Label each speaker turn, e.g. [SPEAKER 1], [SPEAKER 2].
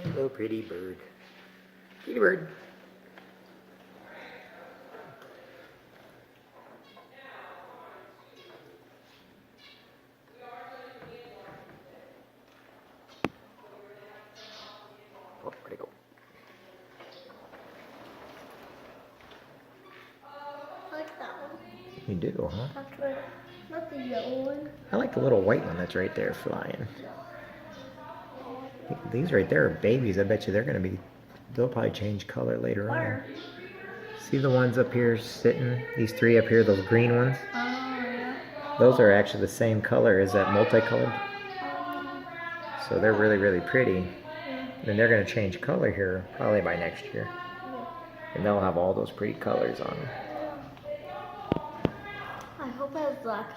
[SPEAKER 1] Hello, pretty bird. Pretty bird. Oh, where'd it go?
[SPEAKER 2] I like that one.
[SPEAKER 1] You do, huh?
[SPEAKER 2] That's right. Not the yellow one.
[SPEAKER 1] I like the little white one that's right there flying. These right there are babies. I bet you they'll probably change color later on. See the ones up here sitting? These three up here, those green ones?
[SPEAKER 2] Oh, yeah.
[SPEAKER 1] Those are actually the same color as that multicolored. So they're really, really pretty. And they're going to change color here probably by next year. And they'll have all those pretty colors on them.
[SPEAKER 2] I hope it has black.